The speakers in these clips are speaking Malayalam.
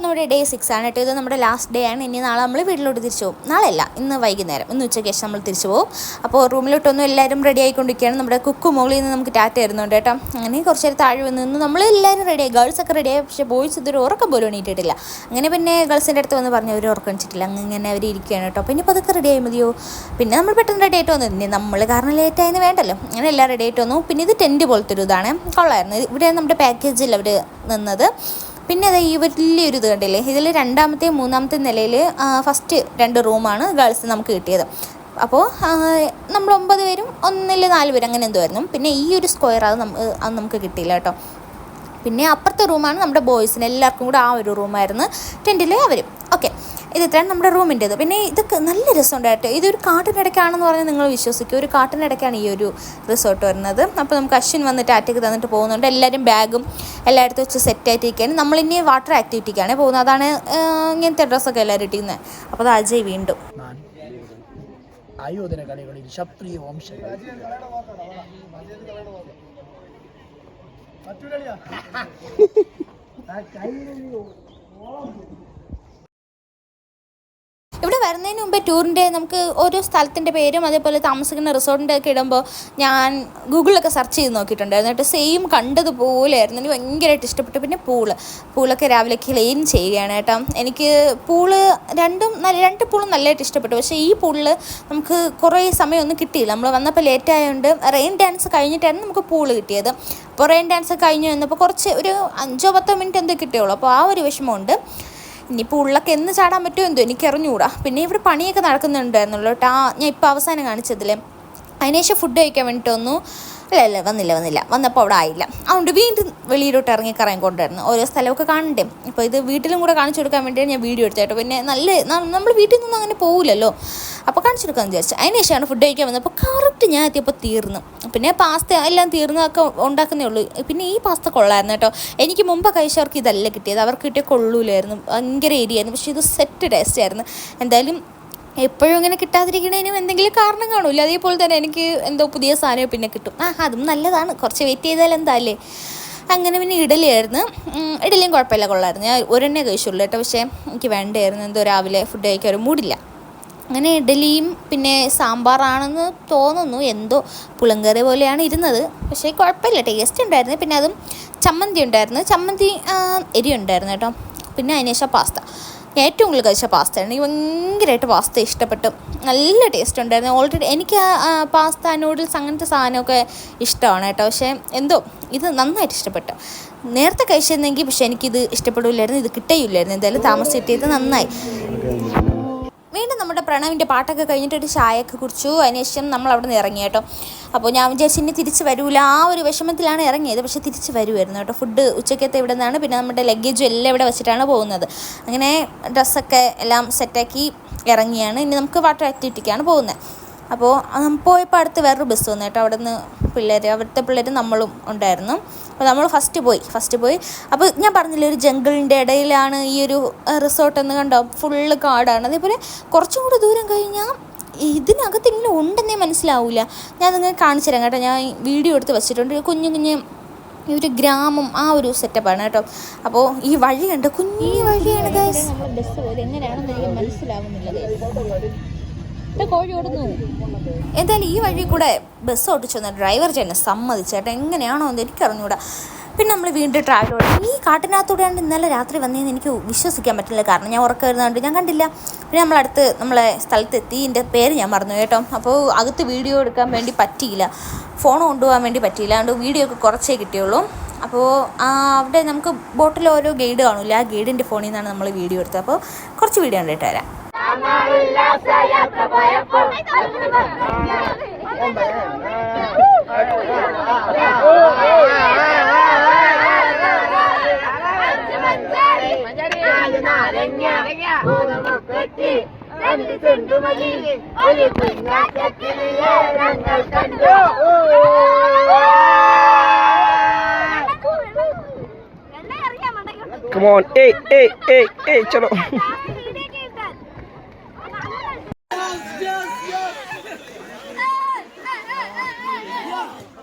നമ്മുടെ ഡേ 6 ആണ് കേട്ടോ. ഇത് നമ്മുടെ ലാസ്റ്റ് ഡേ ആണ്. ഇനി നാളെ നമ്മൾ വീട്ടിലോട്ട് തിരിച്ചു പോകും. നാളെ അല്ല, ഇന്ന് വൈകുന്നേരം, ഇന്ന് ഉച്ചയ്ക്ക് ശേഷം നമ്മൾ തിരിച്ചു പോകും. അപ്പോൾ റൂമിലോട്ടൊന്നും എല്ലാവരും റെഡി ആയിക്കൊണ്ടിരിക്കുകയാണ്. നമ്മുടെ കുക്ക് മുകളിൽ നിന്ന് നമുക്ക് ടാറ്റ തരുന്നുണ്ട് കേട്ടോ. അങ്ങനെ കുറച്ച് നേരം താഴെ നിന്ന് നമ്മളെല്ലാവരും റെഡിയായി, ഗേൾസൊക്കെ റെഡിയായി. പക്ഷേ ബോയ്സ് ഇതൊരു ഉറക്കം പോലും എണീറ്റിട്ടില്ല. അങ്ങനെ പിന്നെ ഗേൾസിൻ്റെ അടുത്ത് വന്ന് പറഞ്ഞു അവർ ഉറക്കം വെച്ചിട്ടില്ല, അങ്ങനെ അവർ ഇരിക്കുകയാണ് കേട്ടോ. പിന്നെ ഇപ്പോൾ അതൊക്കെ റെഡിയായി മതിയോ? പിന്നെ നമ്മൾ പെട്ടെന്ന് റെഡി ആയിട്ട് വന്നു. ഇനി നമ്മൾ കാരണം ലേറ്റായെന്ന് വേണ്ടല്ലോ, അങ്ങനെ എല്ലാം റെഡി ആയിട്ട് വന്നു. പിന്നെ ഇത് ടെൻറ്റ് പോലത്തെ ഒരു ഇതാണ്, കൊള്ളായിരുന്നു. ഇവിടെ നമ്മുടെ പാക്കേജിൽ അവർ നിന്നത്. പിന്നെ അത് ഈ വലിയൊരു ഇത് കണ്ടില്ലേ, ഇതിൽ രണ്ടാമത്തെ മൂന്നാമത്തെ നിലയിൽ ഫസ്റ്റ് 2 റൂമാണ് ഗേൾസ് നമുക്ക് കിട്ടിയത്. അപ്പോൾ നമ്മൾ 9 പേരും 1 4 പേരും അങ്ങനെ എന്തോ ആയിരുന്നു. പിന്നെ ഈ ഒരു സ്ക്വയർ അത് നമുക്ക് കിട്ടിയില്ല കേട്ടോ. പിന്നെ അപ്പുറത്തെ റൂമാണ് നമ്മുടെ ബോയ്സിന്, എല്ലാവർക്കും കൂടെ ആ ഒരു റൂമായിരുന്നു ടെൻറ്റിൽ അവരും. ഓക്കെ, ഇത് ഇത്രയാണ് നമ്മുടെ റൂമിൻ്റേത്. പിന്നെ ഇതൊക്കെ നല്ല രസമുണ്ടായിട്ട്, ഇതൊരു കാട്ടിനിടയ്ക്കാണെന്ന് പറഞ്ഞാൽ നിങ്ങൾ വിശ്വസിക്കും, ഒരു കാട്ടിനിടയ്ക്കാണ് ഈ ഒരു റിസോർട്ട് വരുന്നത്. അപ്പോൾ നമുക്ക് അശ്വിൻ വന്നിട്ട് ടാറ്റയ്ക്ക് തന്നിട്ട് പോകുന്നുണ്ട്. എല്ലാവരും ബാഗും എല്ലായിടത്തും വെച്ച് സെറ്റായിട്ടിരിക്കുകയാണ്. നമ്മളിനി വാട്ടർ ആക്ടിവിറ്റിക്കാണ് പോകുന്നത്. അതാണ് ഇങ്ങനത്തെ ഡ്രസ്സൊക്കെ എല്ലാവരും ഇട്ടിരുന്നത്. അപ്പോൾ അത് അജയ് വീണ്ടും ആയോധന കളികളിൽ ക്ഷത്രിയ വംശങ്ങൾ ഇവിടെ വരുന്നതിന് മുമ്പേ ടൂറിൻ്റെ നമുക്ക് ഓരോ സ്ഥലത്തിൻ്റെ പേരും അതേപോലെ താമസിക്കുന്ന റിസോർട്ടിൻ്റെ ഒക്കെ ഇടുമ്പോൾ ഞാൻ ഗൂഗിളിലൊക്കെ സെർച്ച് ചെയ്ത് നോക്കിയിട്ടുണ്ടായിരുന്നു കേട്ടോ. സെയിം കണ്ടതുപോലെയായിരുന്നു, എനിക്ക് ഭയങ്കരമായിട്ട് ഇഷ്ടപ്പെട്ടു. പിന്നെ പൂളൊക്കെ രാവിലെ ക്ലീൻ ചെയ്യുകയാണ് കേട്ടോ. എനിക്ക് രണ്ട് പൂളും നല്ലതായിട്ട് ഇഷ്ടപ്പെട്ടു. പക്ഷേ ഈ പൂളിൽ നമുക്ക് കുറേ സമയമൊന്നും കിട്ടിയില്ല. നമ്മൾ വന്നപ്പോൾ ലേറ്റ് ആയതുകൊണ്ട് റെയിൻ ഡാൻസ് കഴിഞ്ഞിട്ടായിരുന്നു നമുക്ക് പൂള് കിട്ടിയത്. അപ്പോൾ റെയിൻ ഡാൻസ് കഴിഞ്ഞ് വന്നപ്പോൾ കുറച്ച് ഒരു 5-10 മിനിറ്റ് എന്തോ കിട്ടിയുള്ളൂ. അപ്പോൾ ആ ഒരു വിഷമമുണ്ട്. ഇനിയിപ്പോൾ ഉള്ളൊക്കെ എന്ന് ചാടാൻ പറ്റുമോ എന്തോ എനിക്കറിഞ്ഞുകൂടാ. പിന്നെ ഇവിടെ പണിയൊക്കെ നടക്കുന്നുണ്ടായിരുന്നുള്ളൂ കേട്ടോ. ഞാൻ ഇപ്പോൾ അവസാനം കാണിച്ചതിൽ അതിനുശേഷം ഫുഡ് കഴിക്കാൻ വേണ്ടിയിട്ട് വന്നില്ല വന്നപ്പോൾ അവിടെ ആയില്ല. അതുകൊണ്ട് വീണ്ടും വെളിയിലോട്ട് കറങ്ങിക്കൊണ്ടായിരുന്നു. ഓരോ സ്ഥലമൊക്കെ കാണണ്ടേ. അപ്പോൾ ഇത് വീട്ടിലും കൂടെ കാണിച്ചു കൊടുക്കാൻ വേണ്ടിയാണ് ഞാൻ വീഡിയോ എടുത്തത് കേട്ടോ. പിന്നെ നമ്മൾ വീട്ടിൽ നിന്നൊന്നും അങ്ങനെ പോകില്ലല്ലോ, അപ്പോൾ കാണിച്ചു കൊടുക്കാമെന്ന് വിചാരിച്ചു. അതിനുശേഷമാണ് ഫുഡ് കഴിക്കാൻ വന്നത്. അപ്പോൾ കറക്റ്റ് ഞാൻ എത്തിയപ്പോൾ തീർന്നു. പിന്നെ പാസ്ത എല്ലാം തീർന്നതൊക്കെ ഉണ്ടാക്കുന്നേ ഉള്ളൂ. പിന്നെ ഈ പാസ്ത കൊള്ളായിരുന്നു കേട്ടോ. എനിക്ക് മുമ്പ് കഴിച്ചവർക്ക് ഇതല്ല കിട്ടിയത്, അവർക്ക് കിട്ടിയ കൊള്ളൂലായിരുന്നു, ഭയങ്കര എരിയായിരുന്നു. പക്ഷേ ഇത് സെറ്റ് ടേസ്റ്റ് ആയിരുന്നു. എന്തായാലും എപ്പോഴും ഇങ്ങനെ കിട്ടാതിരിക്കണതിനും എന്തെങ്കിലും കാരണം കാണില്ല. അതേപോലെ തന്നെ എനിക്ക് എന്തോ പുതിയ സാധനം പിന്നെ കിട്ടും. അതും നല്ലതാണ്, കുറച്ച് വെയിറ്റ് ചെയ്താൽ എന്താ അല്ലേ. അങ്ങനെ പിന്നെ ഇഡലിയും കുഴപ്പമില്ല, കൊള്ളായിരുന്നു. ഞാൻ ഒരെണ്ണേ കഴിച്ചുള്ളൂ കേട്ടോ. പക്ഷേ എനിക്ക് വേണ്ടായിരുന്നു, എന്തോ രാവിലെ ഫുഡ് കഴിക്കാൻ ഒരു മൂടില്ല. അങ്ങനെ ഇഡലിയും പിന്നെ സാമ്പാറാണെന്ന് തോന്നുന്നു, എന്തോ പുളിങ്കറി പോലെയാണ് ഇരുന്നത്. പക്ഷേ കുഴപ്പമില്ല, ടേസ്റ്റ് ഉണ്ടായിരുന്നു. പിന്നെ അതും ചമ്മന്തി ഉണ്ടായിരുന്നു, ചമ്മന്തി എരി ഉണ്ടായിരുന്നു കേട്ടോ. പിന്നെ അതിനുശേഷം പാസ്ത, ഏറ്റവും കൂടുതൽ കഴിച്ച പാസ്തയാണ്. എനിക്ക് ഭയങ്കരമായിട്ട് പാസ്ത ഇഷ്ടപ്പെട്ടു, നല്ല ടേസ്റ്റ് ഉണ്ടായിരുന്നു. ഓൾറെഡി എനിക്ക് പാസ്ത നൂഡിൽസ് അങ്ങനത്തെ സാധനമൊക്കെ ഇഷ്ടമാണ് കേട്ടോ. പക്ഷേ എന്തോ ഇത് നന്നായിട്ട് ഇഷ്ടപ്പെട്ടു. നേരത്തെ കഴിച്ചിരുന്നെങ്കിൽ പക്ഷേ എനിക്കിത് ഇഷ്ടപ്പെടില്ലായിരുന്നു, ഇത് കിട്ടുകയില്ലായിരുന്നു. എന്തായാലും താമസിച്ചിട്ട് നന്നായി. വീണ്ടും നമ്മുടെ പ്രണവിൻ്റെ പാട്ടൊക്കെ കഴിഞ്ഞിട്ടൊരു ചായയൊക്കെ കുടിച്ചു. അതിനുശേഷം നമ്മൾ അവിടെ നിന്ന് ഇറങ്ങി കേട്ടോ. അപ്പോൾ ഞാൻ വിചാരിച്ചു ഇനി തിരിച്ച് വരൂല, ആ ഒരു വിഷമത്തിലാണ് ഇറങ്ങിയത്. പക്ഷേ തിരിച്ച് വരുമായിരുന്നു കേട്ടോ. ഫുഡ് ഉച്ചക്കത്തെ ഇവിടെ നിന്നാണ്. പിന്നെ നമ്മുടെ ലഗേജും എല്ലാം ഇവിടെ വെച്ചിട്ടാണ് പോകുന്നത്. അങ്ങനെ ഡ്രസ്സൊക്കെ എല്ലാം സെറ്റാക്കി ഇറങ്ങിയാണ്. ഇനി നമുക്ക് വാട്ടർ ആക്ടിവിറ്റിക്കാണ് പോകുന്നത്. അപ്പോൾ പോയപ്പോൾ അടുത്ത് വേറൊരു ബസ് വന്നു കേട്ടോ. അവിടെ നിന്ന് അവിടുത്തെ പിള്ളേർ നമ്മളും ഉണ്ടായിരുന്നു. അപ്പോൾ നമ്മൾ ഫസ്റ്റ് പോയി. അപ്പോൾ ഞാൻ പറഞ്ഞില്ലേ, ഒരു ജംഗിളിൻ്റെ ഇടയിലാണ് ഈ ഒരു റിസോർട്ടെന്ന് കണ്ടോ, ഫുള്ള് കാടാണ്. അതേപോലെ കുറച്ചും കൂടി ദൂരം കഴിഞ്ഞാൽ ഇതിനകത്ത് ഇങ്ങനെ ഉണ്ടെന്നേ മനസ്സിലാവില്ല. ഞാൻ നിങ്ങൾക്ക് കാണിച്ചു തരാം കേട്ടോ. ഞാൻ വീഡിയോ എടുത്ത് വെച്ചിട്ടുണ്ട്. കുഞ്ഞു ഒരു ഗ്രാമം, ആ ഒരു സെറ്റപ്പാണ് കേട്ടോ. അപ്പോൾ ഈ വഴി കണ്ട് കുഞ്ഞു വഴിയാണ് ഗൈസ്. ബസ് പോലെ എങ്ങനെയാണെന്ന് എനിക്ക് മനസ്സിലാവുന്നില്ല. കോഴി ഓടുന്നു. എന്തായാലും ഈ വഴി കൂടെ ബസ് ഓടിച്ചു വന്ന ഡ്രൈവർ ചേട്ടനെ സമ്മതിച്ചേട്ടാ, എങ്ങനെയാണോ എന്ന് എനിക്കറിഞ്ഞൂടാ. പിന്നെ നമ്മൾ വീണ്ടും ട്രാവൽ ഓടി. ഈ കാട്ടിനകത്തൂടെയാണ് ഇന്നലെ രാത്രി വന്നതെന്ന് എനിക്ക് വിശ്വസിക്കാൻ പറ്റില്ല. കാരണം ഞാൻ ഉറക്കം വരുന്നതുകൊണ്ട് ഞാൻ കണ്ടില്ല. പിന്നെ നമ്മളെ സ്ഥലത്തെത്തി. എൻ്റെ പേര് ഞാൻ മറന്നു കേട്ടോ. അപ്പോൾ അകത്ത് വീഡിയോ എടുക്കാൻ വേണ്ടി പറ്റിയില്ല, ഫോൺ കൊണ്ടുപോകാൻ വേണ്ടി പറ്റിയില്ല. അതുകൊണ്ട് വീഡിയോ ഒക്കെ കുറച്ചേ കിട്ടിയുള്ളൂ. അപ്പോൾ അവിടെ നമുക്ക് ബോട്ടിൽ ഓരോ ഗൈഡ് കാണില്ല, ആ ഗൈഡിൻ്റെ ഫോണിൽ നിന്നാണ് നമ്മൾ വീഡിയോ എടുത്തത്. അപ്പോൾ കുറച്ച് വീഡിയോ കണ്ടിട്ട് വരാം. Come on, hey, chalo.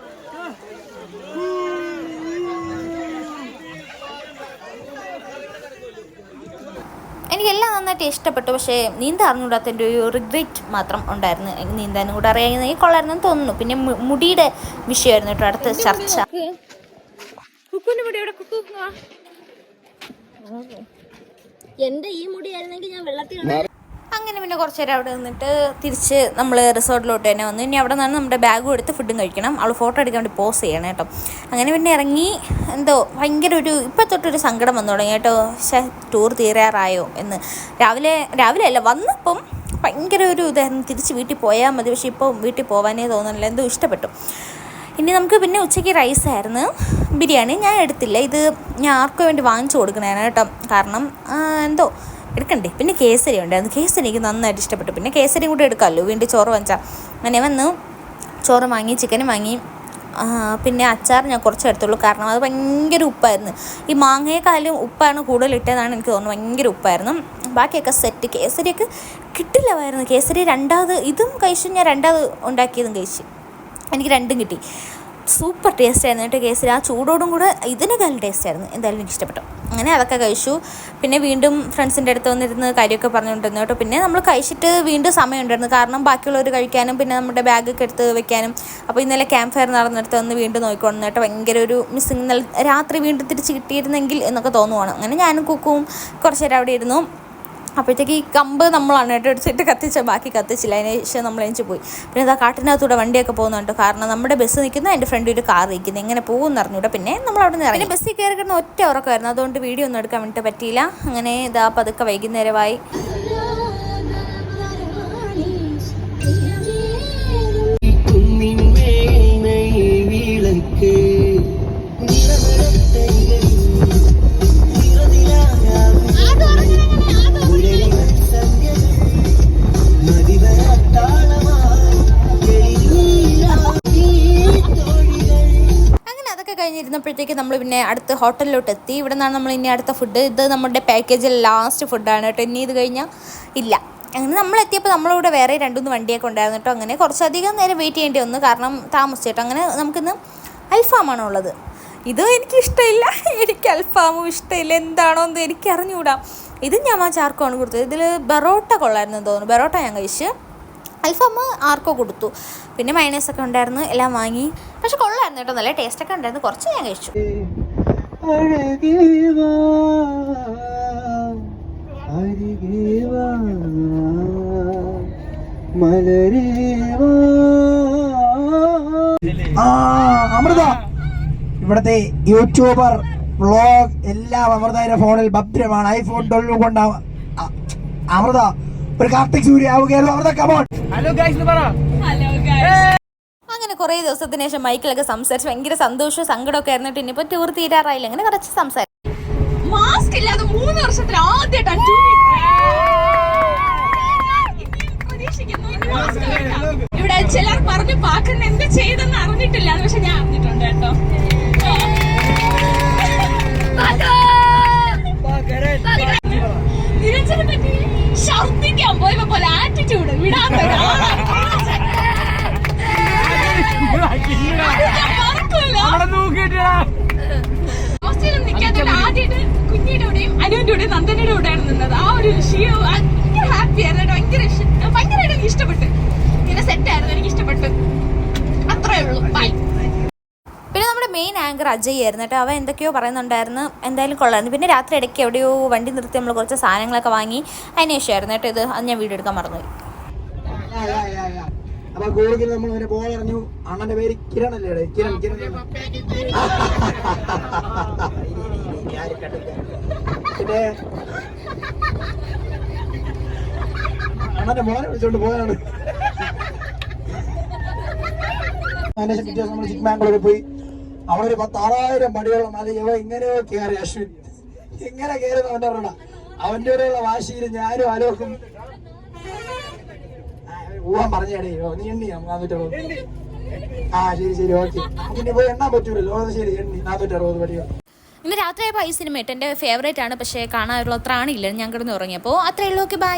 നന്നായിട്ട് ഇഷ്ടപ്പെട്ടു. പക്ഷേ നീന്താൻ അറിഞ്ഞുകൂടാത്തതിൻ്റെ ഒരു റിഗ്രറ്റ് മാത്രം ഉണ്ടായിരുന്നു. നീന്താനും കൂടെ അറിയാമെങ്കിൽ കൊള്ളായിരുന്നെന്ന് തോന്നുന്നു. പിന്നെ മുടിയുടെ വിഷയമായിരുന്നു കേട്ടോ അടുത്ത ചർച്ച. എന്റെ ഈ മുടിയായിരുന്നെങ്കിൽ ഞാൻ വെള്ളത്തിൽ അങ്ങനെ പിന്നെ കുറച്ച് നേരം അവിടെ നിന്നിട്ട് തിരിച്ച് നമ്മൾ റിസോർട്ടിലോട്ട് തന്നെ വന്നു. ഇനി അവിടെ നിന്നാണ് നമ്മുടെ ബാഗും എടുത്ത് ഫുഡും കഴിക്കണം. അവൾ ഫോട്ടോ എടുക്കാൻ വേണ്ടി പോസ് ചെയ്യണം കേട്ടോ. അങ്ങനെ പിന്നെ ഇറങ്ങി എന്തോ ഭയങ്കര ഒരു ഇപ്പം തൊട്ടൊരു സങ്കടം വന്നു തുടങ്ങി കേട്ടോ. ടൂർ തീരാറായോ എന്ന്. രാവിലെ അല്ല വന്നപ്പം ഭയങ്കര ഒരു ഇതായിരുന്നു, തിരിച്ച് വീട്ടിൽ പോയാൽ മതി. പക്ഷേ ഇപ്പോൾ വീട്ടിൽ പോകാനേ തോന്നുന്നില്ല, എന്തോ ഇഷ്ടപ്പെട്ടു. ഇനി നമുക്ക് പിന്നെ ഉച്ചയ്ക്ക് റൈസായിരുന്നു, ബിരിയാണി ഞാൻ എടുത്തില്ല. ഇത് ഞാൻ ആർക്കും വേണ്ടി വാങ്ങിച്ചു കൊടുക്കണേനാണ് കേട്ടോ. കാരണം എന്തോ എടുക്കണ്ടേ. പിന്നെ കേസരി ഉണ്ടായിരുന്നു, കേസരി എനിക്ക് നന്നായിട്ട് ഇഷ്ടപ്പെട്ടു. പിന്നെ കേസരിയും കൂടെ എടുക്കാമല്ലോ, വീണ്ടും ചോറ് വാങ്ങിച്ചാൽ. അങ്ങനെ വന്ന് ചോറ് വാങ്ങി, ചിക്കനും വാങ്ങി. പിന്നെ അച്ചാർ ഞാൻ കുറച്ച് എടുത്തുള്ളൂ, കാരണം അത് ഭയങ്കര ഉപ്പായിരുന്നു. ഈ മാങ്ങയെക്കാളും ഉപ്പാണ് കൂടുതൽ ഇട്ടതെന്നാണ് എനിക്ക് തോന്നുന്നത്. ഭയങ്കര ഉപ്പായിരുന്നു. ബാക്കിയൊക്കെ സെറ്റ്. കേസരിയൊക്കെ കിട്ടില്ലമായിരുന്നു. കേസരി രണ്ടാമത് ഇതും കഴിച്ചു, ഞാൻ രണ്ടാമത് ഉണ്ടാക്കിയതും കഴിച്ചു. എനിക്ക് രണ്ടും കിട്ടി. സൂപ്പർ ടേസ്റ്റ് ആയിരുന്നു കേട്ടോ കേസരി. ആ ചൂടോടും കൂടെ ഇതിനേക്കാളും ടേസ്റ്റ് ആയിരുന്നു. എന്തായാലും എനിക്ക് ഇഷ്ടപ്പെട്ടു. അങ്ങനെ അതൊക്കെ കഴിച്ചു. പിന്നെ വീണ്ടും ഫ്രണ്ട്സിൻ്റെ അടുത്ത് വന്നിരുന്ന് കാര്യമൊക്കെ പറഞ്ഞുകൊണ്ടിരുന്നു കേട്ടോ. പിന്നെ നമ്മൾ കഴിച്ചിട്ട് വീണ്ടും സമയമുണ്ടായിരുന്നു, കാരണം ബാക്കിയുള്ളവർ കഴിക്കാനും പിന്നെ നമ്മുടെ ബാഗൊക്കെ എടുത്ത് വെക്കാനും. അപ്പോൾ ഇന്നലെ ക്യാമ്പ് ഫയർ നടന്നിടത്ത് വന്ന് വീണ്ടും നോക്കിക്കൊണ്ടു കേട്ടോ. ഭയങ്കര ഒരു മിസ്സിങ്. ഇന്നലെ രാത്രി വീണ്ടും തിരിച്ച് കിട്ടിയിരുന്നെങ്കിൽ എന്നൊക്കെ തോന്നുവാണ്. അങ്ങനെ ഞാനും കുക്കും കുറച്ച് നേരം അവിടെ ഇരുന്നു. അപ്പോഴത്തേക്ക് ഈ കമ്പ് നമ്മളാണ് കേട്ടോ എടുത്തിട്ട് കത്തിച്ച, ബാക്കി കത്തിച്ചില്ല. അതിന് ശേഷം നമ്മൾ എണിച്ച് പോയി. പിന്നെ അതാ കാട്ടിനകത്തൂടെ വണ്ടിയൊക്കെ പോകുന്നുണ്ട്, കാരണം നമ്മുടെ ബസ് നിൽക്കുന്നു, എൻ്റെ ഫ്രണ്ട് ഒരു കാർ നിൽക്കുന്നു. എങ്ങനെ പോകുമെന്ന് അറിഞ്ഞൂടെ. പിന്നെ നമ്മൾ അവിടെ നിന്ന് ഇറങ്ങി. ബസ്സിൽ കയറി കിടന്ന് ഒറ്റ ഉറക്കമായിരുന്നു, അതുകൊണ്ട് വീഡിയോ ഒന്നും എടുക്കാൻ വേണ്ടിയിട്ട് പറ്റിയില്ല. അങ്ങനെ ഇതാ പതുക്കെ വൈകുന്നേരമായി. കഴിഞ്ഞിരുന്നപ്പോഴത്തേക്ക് നമ്മൾ പിന്നെ അടുത്ത ഹോട്ടലിലോട്ട് എത്തി. ഇവിടെ നിന്നാണ് നമ്മൾ ഇനി അടുത്ത ഫുഡ്. ഇത് നമ്മുടെ പാക്കേജിൽ ലാസ്റ്റ് ഫുഡാണ് കേട്ടോ. ഇനി ഇത് കഴിഞ്ഞാൽ ഇല്ല. അങ്ങനെ നമ്മളെത്തിയപ്പോൾ നമ്മളിവിടെ വേറെ 2-3 വണ്ടിയൊക്കെ ഉണ്ടായിരുന്നു കേട്ടോ. അങ്ങനെ കുറച്ചധികം നേരം വെയിറ്റ് ചെയ്യേണ്ടി വന്നു, കാരണം താമസിച്ചു കേട്ടോ. അങ്ങനെ നമുക്കിന്ന് അൽഫാമാണോ ഉള്ളത്. ഇത് എനിക്കിഷ്ടമില്ല, എനിക്ക് അൽഫാമും ഇഷ്ടമില്ല. എന്താണോ എന്ന് എനിക്ക് അറിഞ്ഞുകൂടാ. ഇത് ഞാൻ ആർക്കാണ് കൊടുത്തത്. ഇതിൽ ബറോട്ട കൊള്ളായിരുന്നു തോന്നുന്നു. ബറോട്ട ഞാൻ കഴിച്ച്. അൽഫാം ആർക്കോ കൊടുത്തു. പിന്നെ മയണൈസൊക്കെ ഉണ്ടായിരുന്നു, എല്ലാം വാങ്ങി. പക്ഷെ കൊള്ളായിരുന്നു കേട്ടോ, നല്ല ടേസ്റ്റൊക്കെ ഉണ്ടായിരുന്നു. കുറച്ച് ഞാൻ കഴിച്ചു. അമൃത ഇവിടത്തെ യൂട്യൂബർ വ്ളോഗ് എല്ലാം അമൃതയുടെ ഫോണിൽ ഭദ്രമാണ്. ഐഫോൺ 12 കൊണ്ടാണ് അമൃത ഒരു കാർത്തിക് സൂര്യ ആവുകയായിരുന്നു. അമൃത കമോൺ. ഹലോ ഗൈസ് പറ. അങ്ങനെ കുറേ ദിവസത്തിന് ശേഷം മൈക്കിലൊക്കെ സംസാരിച്ച് ഭയങ്കര സന്തോഷവും സങ്കടമൊക്കെ ആയിരുന്നിട്ട് ഇനിയിപ്പോൾ ടൂർ തീരാറായില്ല. അങ്ങനെ കുറച്ച് സംസാരിച്ചു. മാസ്ക് ഇല്ലാതെ 3 വർഷത്തിൽ ആദ്യമായിട്ടാണ് ഇവിടെ ചിലർ പറഞ്ഞു പാക്കുന്ന എന്ത് ചെയ്തെന്ന് അറിഞ്ഞിട്ടില്ല, പക്ഷെ ഞാൻ അറിഞ്ഞിട്ടുണ്ട് കേട്ടോ. നിരഞ്ജനെ പറ്റി ഛർദ്ദിക്കാൻ പോയപ്പോ പോലെ ആറ്റിറ്റ്യൂഡ് വിടാത്ത ഹോസ്റ്റലിൽ നിൽക്കാത്ത ആദ്യമായിട്ട് കുഞ്ഞിയുടെ കൂടെയും അനുവിന്റെ കൂടെയും നന്ദനയുടെ കൂടെയാണ് നിന്നത്. ആ ഒരു വിഷയം ഭയങ്കര ഹാപ്പി ആയിരുന്നു, ഭയങ്കരമായിട്ട് എനിക്ക് ഇഷ്ടപ്പെട്ടു. ഇങ്ങനെ സെറ്റ് ആയിരുന്നു, എനിക്ക് ഇഷ്ടപ്പെട്ടു. അത്രേ ഉള്ളൂ. ബൈ. പിന്നെ നമ്മുടെ മെയിൻ ആങ്കർ അജയ് ആയിരുന്നു കേട്ടോ. അവൻ എന്തൊക്കെയോ പറയുന്നുണ്ടായിരുന്നു. എന്തായാലും കൊള്ളായിരുന്നു. പിന്നെ രാത്രി ഇടയ്ക്ക് എവിടെയോ വണ്ടി നിർത്തി നമ്മൾ കുറച്ച് സാധനങ്ങളൊക്കെ വാങ്ങി. അതിന് ശേഷമായിരുന്നു കേട്ടോ ഇത്. അത് ഞാൻ വീഡിയോ എടുക്കാൻ മറന്നുപോയി. അപ്പൊ ഗോളിൽ നമ്മൾ അവനെ ബോൾ എറിഞ്ഞു. അണ്ണന്റെ പേര് കിരൺ അല്ലേ? കിരൺ പിന്നെ അണ്ണന്റെ മോനെ വിളിച്ചോണ്ട് പോയാണ്. അതിനുശേഷം പിറ്റേ നമ്മൾ ചിക്ക്മാംഗ്ലൂരിൽ പോയി. അവിടെ ഒരു 10,000 പടിയോളം മല ഇവ ഇങ്ങനെയോ കയറി. അശ്വിൻ ഇങ്ങനെ കയറുന്ന അവന്റെ പറഞ്ഞ അവന്റെ കൂടെയുള്ള വാശിയിൽ ഞാനും ആലോക്കും ഊഹം പറഞ്ഞേടേ. നീ എണ്ണി 460. ശരി ഓക്കെ. ഇനി പോയി എണ്ണാൻ പറ്റൂലല്ലോ. ശരി എണ്ണി 460 പടിയോ. ഇന്ന് രാത്രിയായപ്പോൾ ഈ സിനിമ ഇട്ട് എൻ്റെ ഫേവറേറ്റ് ആണ്. പക്ഷേ കാണാനുള്ള ത്രാണിയില്ല, ഞാൻ കിടന്ന് ഉറങ്ങിയപ്പോൾ. അത്രയേ ഉള്ളൂ. Okay, by.